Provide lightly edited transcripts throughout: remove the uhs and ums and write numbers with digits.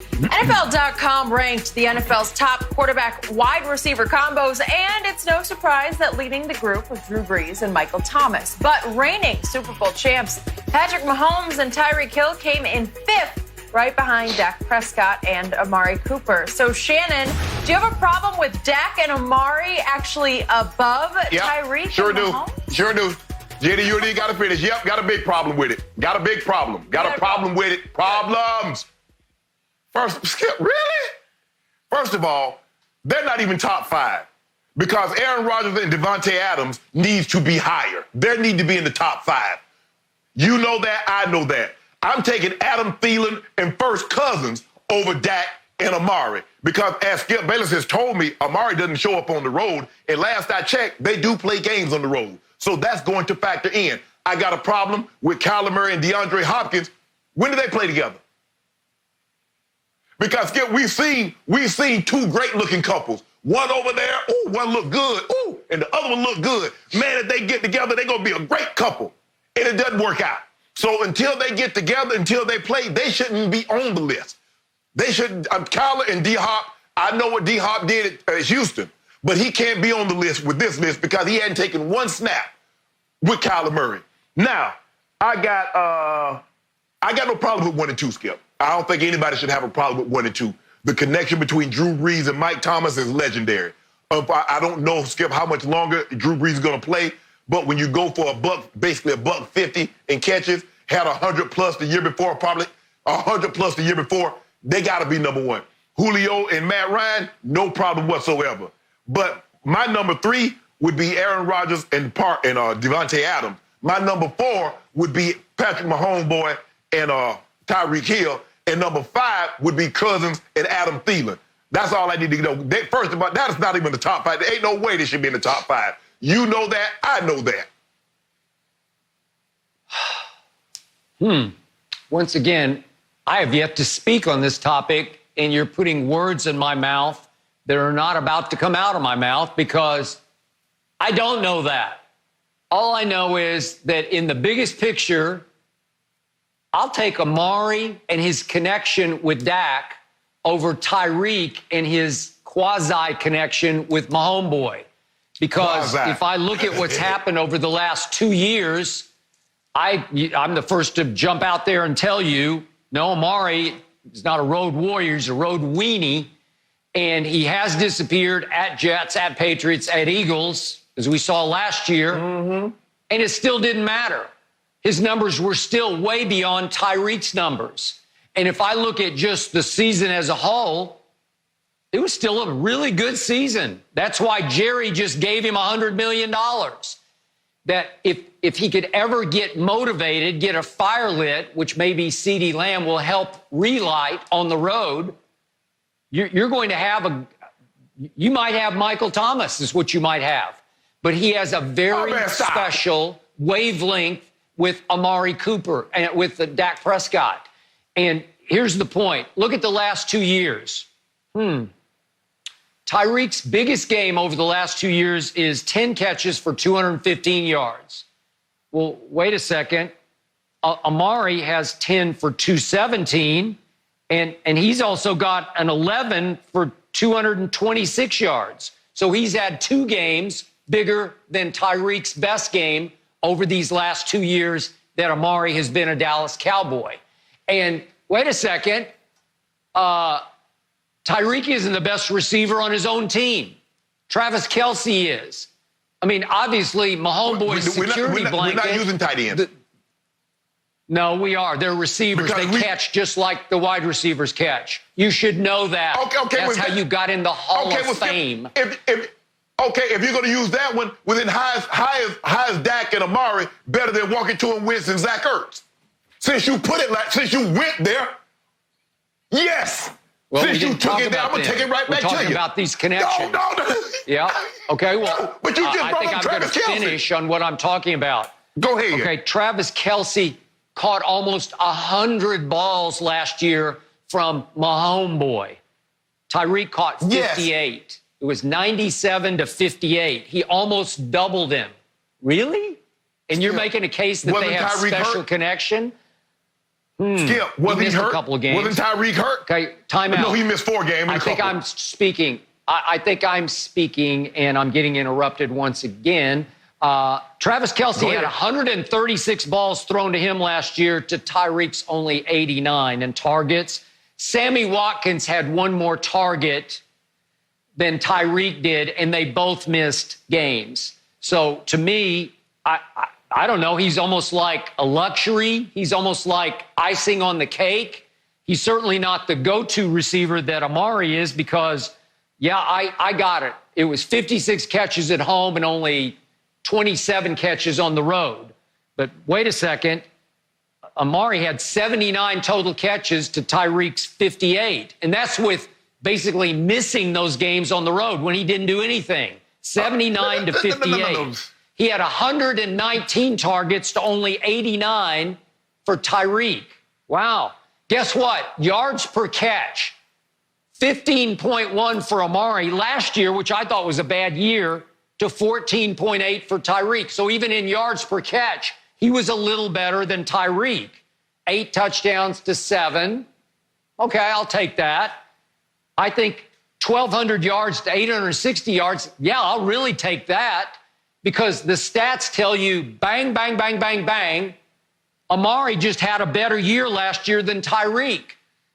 NFL.com ranked the NFL's top quarterback wide receiver combos, and it's no surprise that leading the group was Drew Brees and Michael Thomas. But reigning Super Bowl champs Patrick Mahomes and Tyreek Hill came in fifth, right behind Dak Prescott and Amari Cooper. So, Shannon, do you have a problem with Dak and Amari actually above Tyreek sure and do. Mahomes? Sure do. JD, you ain't got to finish. Yep, got a big problem with it. Got a big problem. Got a problem with it. Problems. First, Skip, really? First of all, they're not even top five because Aaron Rodgers and Devontae Adams needs to be higher. They need to be in the top five. You know that. I know that. I'm taking Adam Thielen and first cousins over Dak and Amari because, as Skip Bayless has told me, Amari doesn't show up on the road. And last I checked, they do play games on the road. So that's going to factor in. I got a problem with Kyler Murray and DeAndre Hopkins. When do they play together? Because Skip, we've seen two great-looking couples. One over there, ooh, one look good, ooh, and the other one look good. Man, if they get together, they're going to be a great couple. And it doesn't work out. So until they get together, until they play, they shouldn't be on the list. They shouldn't. Kyler and D-Hop, I know what D-Hop did at Houston, but he can't be on the list with this list because he hadn't taken one snap with Kyler Murray. Now, I got no problem with 1 and 2, Skip. I don't think anybody should have a problem with 1 and 2. The connection between Drew Brees and Mike Thomas is legendary. I don't know, Skip, how much longer Drew Brees is going to play, but when you go for basically $150 in catches, had 100 plus the year before, probably 100 plus the year before, they got to be number one. Julio and Matt Ryan, no problem whatsoever. But my number 3 would be Aaron Rodgers and Devontae Adams. My number 4 would be Patrick Mahomes boy and Tyreek Hill. And number 5 would be Cousins and Adam Thielen. That's all I need to know. First of all, that is not even the top 5. There ain't no way they should be in the top 5. You know that. I know that. Once again, I have yet to speak on this topic, and you're putting words in my mouth that are not about to come out of my mouth because I don't know that. All I know is that in the biggest picture, I'll take Amari and his connection with Dak over Tyreek and his quasi-connection with Mahomes. Because if I look at what's happened over the last 2 years, I'm the first to jump out there and tell you, no, Amari is not a road warrior, he's a road weenie. And he has disappeared at Jets, at Patriots, at Eagles, as we saw last year. And it still didn't matter. His numbers were still way beyond Tyreek's numbers. And if I look at just the season as a whole, it was still a really good season. That's why Jerry just gave him $100 million. That if he could ever get motivated, get a fire lit, which maybe CeeDee Lamb will help relight on the road, you're going to have you might have Michael Thomas is what you might have. But he has a very special wavelength with Amari Cooper and with Dak Prescott. And here's the point. Look at the last 2 years. Tyreek's biggest game over the last 2 years is 10 catches for 215 yards. Well, wait a second. Amari has 10 for 217, and he's also got an 11 for 226 yards. So he's had 2 games bigger than Tyreek's best game over these last 2 years that Amari has been a Dallas Cowboy. And wait a second, Tyreek isn't the best receiver on his own team. Travis Kelce is. I mean, obviously, Mahomes' security blanket. We're not using tight ends. No, we are. They're receivers. They catch just like the wide receivers catch. You should know that. That's how you got in the Hall of Fame. If you're going to use that one, within high as Dak and Amari, better than walking to and Wentz and Zach Ertz. Since you went there, yes. Well, since you took it there, I'm going to take it right back to you. We're talking about these connections. No. Yeah. Okay, well, but you just I think I'm going to finish on what I'm talking about. Go ahead. Okay, Travis Kelce caught almost 100 balls last year from Mahomes. Tyreek caught 58. Yes. It was 97 to 58. He almost doubled him. Really? And you're making a case that they have special connection? Skip, was he missed hurt? a couple of games. Wasn't Tyreek hurt? Okay, timeout. No, he missed 4 games. I think I'm speaking. I think I'm speaking, and I'm getting interrupted once again. Travis Kelce had 136 balls thrown to him last year to Tyreek's only 89 in targets. Sammy Watkins had one more target than Tyreek did, and they both missed games. So to me, I don't know. He's almost like a luxury. He's almost like icing on the cake. He's certainly not the go-to receiver that Amari is because, yeah, I got it. It was 56 catches at home and only 27 catches on the road. But wait a second. Amari had 79 total catches to Tyreek's 58. And that's with basically missing those games on the road when he didn't do anything. 79 to 58. He had 119 targets to only 89 for Tyreek. Wow. Guess what? Yards per catch. 15.1 for Amari last year, which I thought was a bad year, to 14.8 for Tyreek. So even in yards per catch, he was a little better than Tyreek. 8 touchdowns to 7. Okay, I'll take that. I think 1,200 yards to 860 yards, yeah, I'll really take that because the stats tell you bang, bang, bang, bang, bang. Amari just had a better year last year than Tyreek.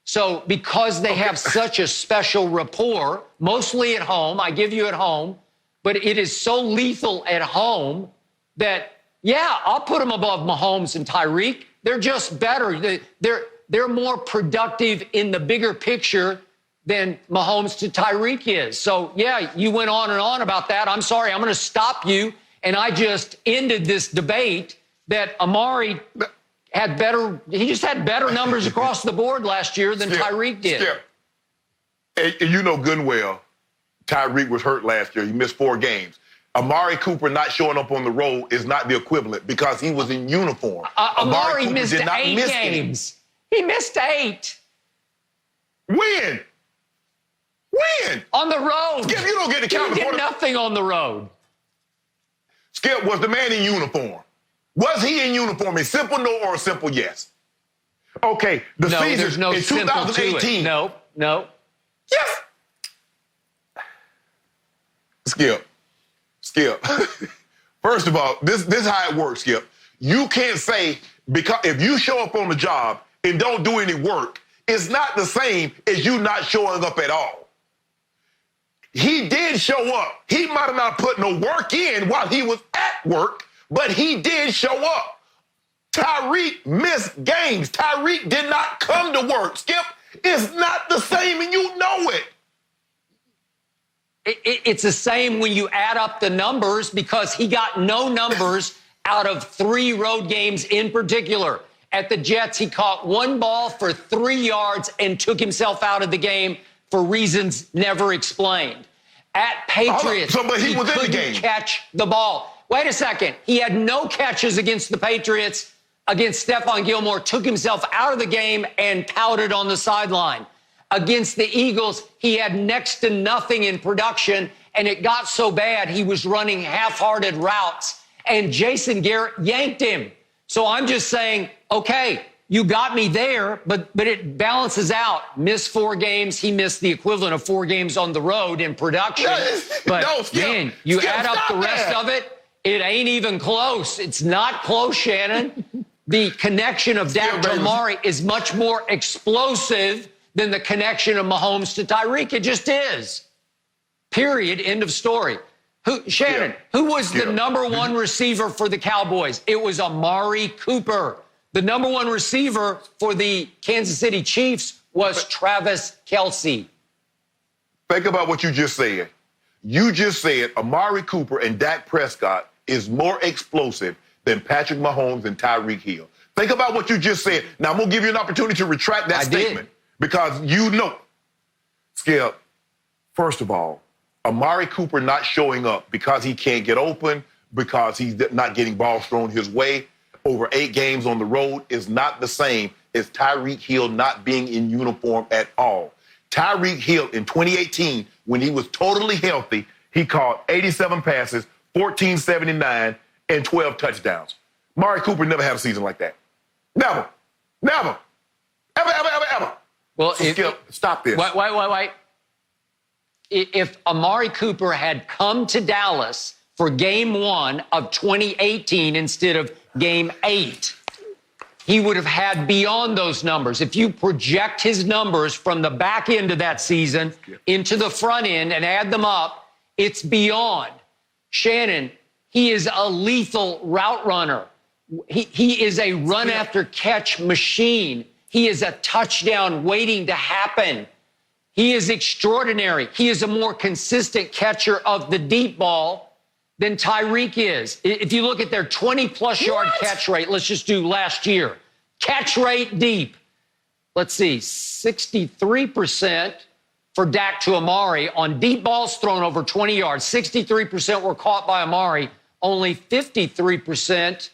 So because they have such a special rapport, mostly at home, I give you at home, but it is so lethal at home that, yeah, I'll put them above Mahomes and Tyreek. They're just better. They're more productive in the bigger picture than Mahomes to Tyreek is. So, yeah, you went on and on about that. I'm sorry, I'm going to stop you. And I just ended this debate that Amari had better, he just had better numbers across the board last year than Tyreek did. And you know good and well, Tyreek was hurt last year. He missed 4 games. Amari Cooper not showing up on the road is not the equivalent because he was in uniform. Amari missed 8 games. He missed 8. When? On the road. Skip, you don't get to count. He did nothing on the road. Skip, was the man in uniform? Was he in uniform? A simple no or a simple yes? Okay, the season there's no in simple 2018. To it. No. Yes. Skip. First of all, this is how it works, Skip. You can't say, because if you show up on the job and don't do any work, it's not the same as you not showing up at all. He did show up. He might have not put no work in while he was at work, but he did show up. Tyreek missed games. Tyreek did not come to work. Skip, it's not the same, and you know it. It's the same when you add up the numbers because he got no numbers out of 3 road games in particular. At the Jets, he caught 1 ball for 3 yards and took himself out of the game for reasons never explained. At Patriots, but he was in the game. Catch the ball. Wait a second. He had no catches against the Patriots, against Stephon Gilmore, took himself out of the game and pouted on the sideline. Against the Eagles, he had next to nothing in production, and it got so bad he was running half-hearted routes, and Jason Garrett yanked him. So I'm just saying, okay, you got me there, but it balances out. Missed 4 games. He missed the equivalent of 4 games on the road in production. But, man, you add up the rest of it, it ain't even close. It's not close, Shannon. The connection of Dak to Amari is much more explosive than the connection of Mahomes to Tyreek. It just is. Period. End of story. Shannon, who was the number 1 receiver for the Cowboys? It was Amari Cooper. The number 1 receiver for the Kansas City Chiefs was Travis Kelce. Think about what you just said. You just said Amari Cooper and Dak Prescott is more explosive than Patrick Mahomes and Tyreek Hill. Think about what you just said. Now, I'm going to give you an opportunity to retract that statement. Because you know, Skip, first of all, Amari Cooper not showing up because he can't get open, because he's not getting balls thrown his way over 8 games on the road is not the same as Tyreek Hill not being in uniform at all. Tyreek Hill in 2018, when he was totally healthy, he caught 87 passes, 1479, and 12 touchdowns. Amari Cooper never had a season like that. Never. Ever. Well, So Skip, stop this. Wait. If Amari Cooper had come to Dallas for game 1 of 2018 instead of game 8, he would have had beyond those numbers. If you project his numbers from the back end of that season into the front end and add them up, it's beyond. Shannon, he is a lethal route runner. He is a run after catch machine. He is a touchdown waiting to happen. He is extraordinary. He is a more consistent catcher of the deep ball than Tyreek is. If you look at their 20-plus yard catch rate, let's just do last year. Catch rate deep. Let's see, 63% for Dak to Amari on deep balls thrown over 20 yards. 63% were caught by Amari. Only 53%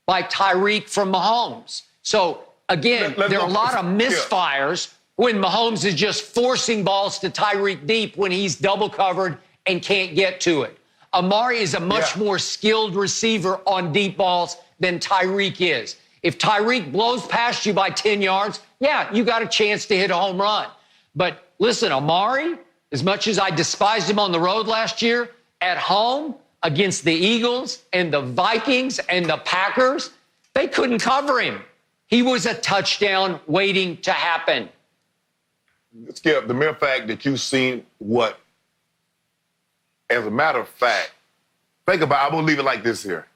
by Tyreek from Mahomes. So, again, there are a lot of misfires when Mahomes is just forcing balls to Tyreek deep when he's double covered and can't get to it. Amari is a much more skilled receiver on deep balls than Tyreek is. If Tyreek blows past you by 10 yards, you got a chance to hit a home run. But listen, Amari, as much as I despised him on the road last year, at home against the Eagles and the Vikings and the Packers, they couldn't cover him. He was a touchdown waiting to happen. Skip, the mere fact that you've seen what, as a matter of fact, think about it, I'm going to leave it like this here.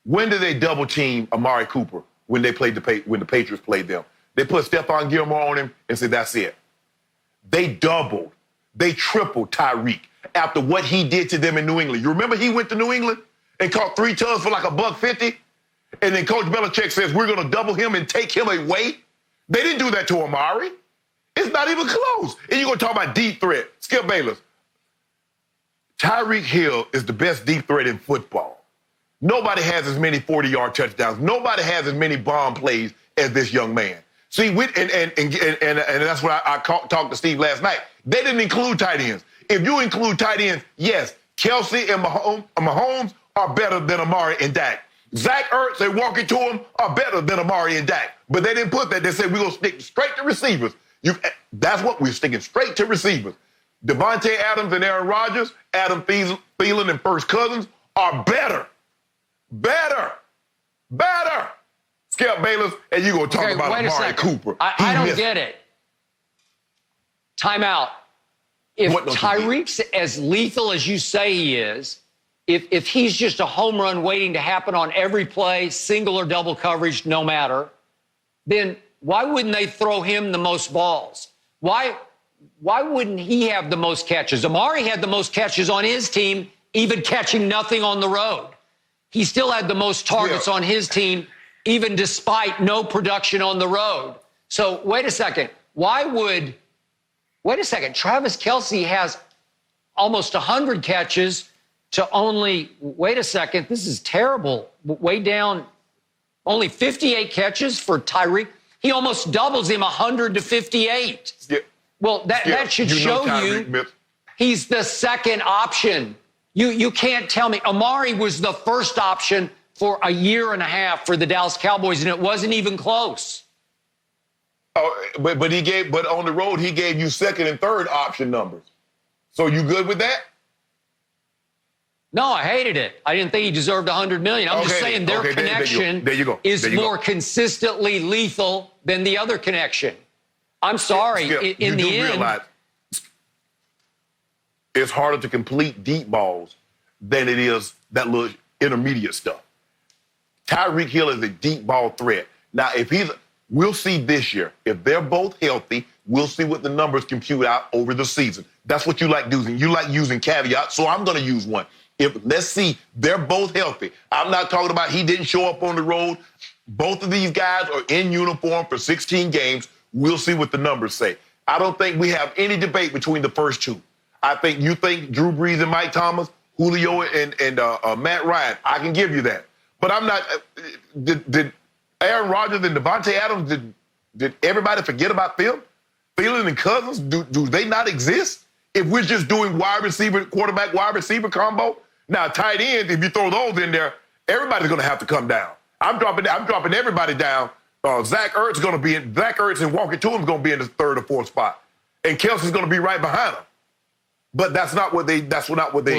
When did they double team Amari Cooper when they played when the Patriots played them? They put Stephon Gilmore on him and said, that's it. They doubled, they tripled Tyreek after what he did to them in New England. You remember he went to New England and caught 3 tubs for like $150? And then Coach Belichick says, we're going to double him and take him away? They didn't do that to Amari. It's not even close. And you're going to talk about deep threat. Skip Bayless. Tyreek Hill is the best deep threat in football. Nobody has as many 40-yard touchdowns. Nobody has as many bomb plays as this young man. See, and that's what I talked to Steve last night. They didn't include tight ends. If you include tight ends, yes, Kelsey and Mahomes are better than Amari and Dak. Zach Ertz, they walk into him, are better than Amari and Dak. But they didn't put that. They said, we're going to stick straight to receivers. That's what we're sticking straight to receivers. Devontae Adams and Aaron Rodgers, Adam Thielen and First Cousins are better. Skip Bayless, and you're going to talk about Amari Cooper. I don't get it. Timeout. If Tyreek's as lethal as you say he is, if he's just a home run waiting to happen on every play, single or double coverage, no matter, then why wouldn't they throw him the most balls? Why wouldn't he have the most catches? Amari had the most catches on his team, even catching nothing on the road. He still had the most targets on his team, even despite no production on the road. So wait a second. Travis Kelce has almost 100 catches to only, this is terrible, way down, only 58 catches for Tyreek. He almost doubles him 100 to 58. Yeah. Well, that should show you he's the second option. You can't tell me. Amari was the first option for a year and a half for the Dallas Cowboys, and it wasn't even close. Oh, but on the road, he gave you second and third option numbers. So you good with that? No, I hated it. I didn't think he deserved $100 million. I'm just saying their connection is more consistently lethal than the other connection. I'm sorry. In the end, realize it's harder to complete deep balls than it is that little intermediate stuff. Tyreek Hill is a deep ball threat. Now, we'll see this year. If they're both healthy, we'll see what the numbers compute out over the season. That's what you like using. You like using caveats, so I'm going to use one. Let's see, they're both healthy. I'm not talking about he didn't show up on the road. Both of these guys are in uniform for 16 games. We'll see what the numbers say. I don't think we have any debate between the first two. I think you think Drew Brees and Mike Thomas, Julio and Matt Ryan. I can give you that. But I'm not. Did Aaron Rodgers and Devontae Adams, did everybody forget about them? Thielen and Cousins, do they not exist? If we're just doing quarterback, wide receiver combo, now tight ends, if you throw those in there, everybody's going to have to come down. I'm dropping everybody down Zach Ertz and Walker Toombs going to be in the third or fourth spot. And Kelsey's going to be right behind him. But that's not what they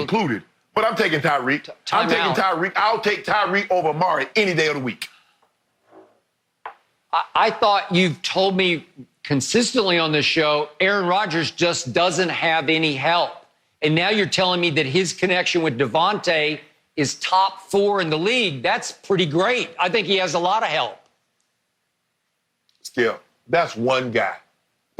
included. But I'm taking Tyreek. Tyreek. I'll take Tyreek over Amari any day of the week. I thought you've told me consistently on this show, Aaron Rodgers just doesn't have any help. And now you're telling me that his connection with Devontae is top 4 in the league. That's pretty great. I think he has a lot of help. Skip, that's one guy.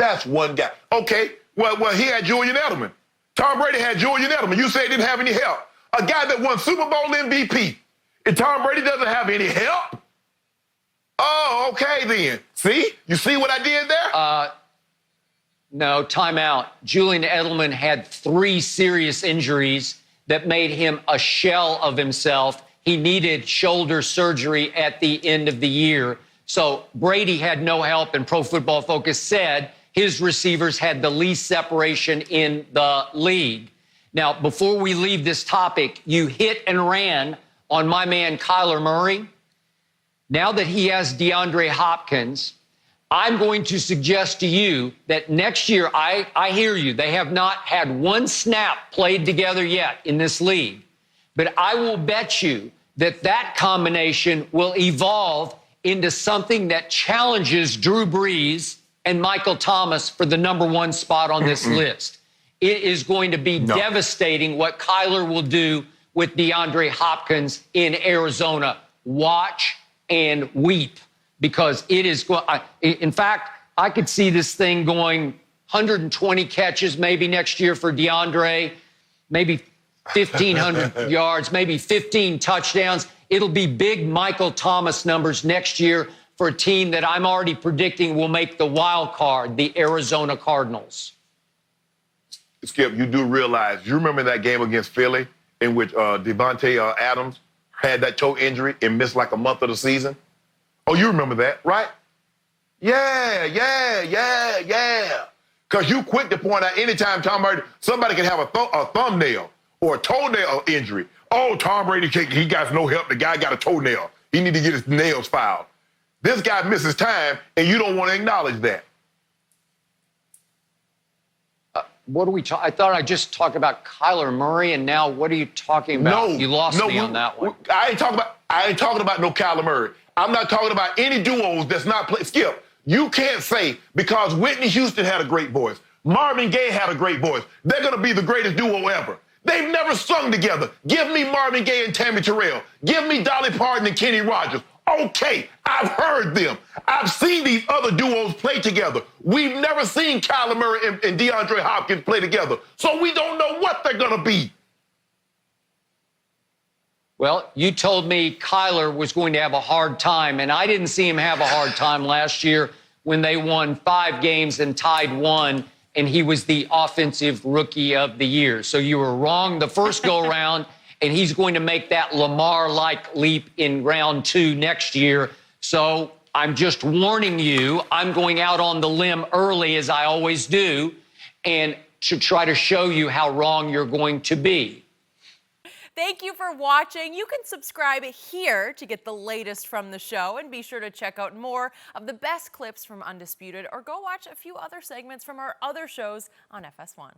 Okay, well, he had Julian Edelman. Tom Brady had Julian Edelman. You say he didn't have any help. A guy that won Super Bowl MVP. And Tom Brady doesn't have any help? Oh, okay then. See? You see what I did there? No, timeout. Julian Edelman had 3 serious injuries that made him a shell of himself. He needed shoulder surgery at the end of the year. So Brady had no help, and Pro Football Focus said his receivers had the least separation in the league. Now, before we leave this topic, you hit and ran on my man Kyler Murray. Now that he has DeAndre Hopkins, I'm going to suggest to you that next year, I hear you, they have not had one snap played together yet in this league. But I will bet you that that combination will evolve into something that challenges Drew Brees and Michael Thomas for the number 1 spot on this list. It is going to be devastating what Kyler will do with DeAndre Hopkins in Arizona. Watch and weep, because it is going. In fact, I could see this thing going 120 catches maybe next year for DeAndre, maybe 1,500 yards, maybe 15 touchdowns. It'll be big Michael Thomas numbers next year for a team that I'm already predicting will make the wild card, the Arizona Cardinals. Skip, you do realize, you remember that game against Philly in which Devontae Adams had that toe injury and missed like a month of the season? Oh, you remember that, right? Yeah. Because you quick to point out anytime Tom Brady, somebody can have a thumbnail or a toenail injury. Oh, Tom Brady, he got no help. The guy got a toenail. He need to get his nails filed. This guy misses time, and you don't want to acknowledge that. What are we talking? I thought I just talked about Kyler Murray, and now what are you talking about? You lost me on that one. I ain't talking about no Kyler Murray. I'm not talking about any duos that's not play. Skip, you can't say because Whitney Houston had a great voice, Marvin Gaye had a great voice, they're going to be the greatest duo ever. They've never sung together. Give me Marvin Gaye and Tammy Terrell. Give me Dolly Parton and Kenny Rogers. Okay, I've heard them. I've seen these other duos play together. We've never seen Kyler Murray and DeAndre Hopkins play together. So we don't know what they're going to be. Well, you told me Kyler was going to have a hard time, and I didn't see him have a hard time last year when they won 5 games and tied 1, and he was the offensive rookie of the year. So you were wrong the first go-around, and he's going to make that Lamar-like leap in round 2 next year. So I'm just warning you, I'm going out on the limb early, as I always do, and to try to show you how wrong you're going to be. Thank you for watching. You can subscribe here to get the latest from the show, and be sure to check out more of the best clips from Undisputed, or go watch a few other segments from our other shows on FS1.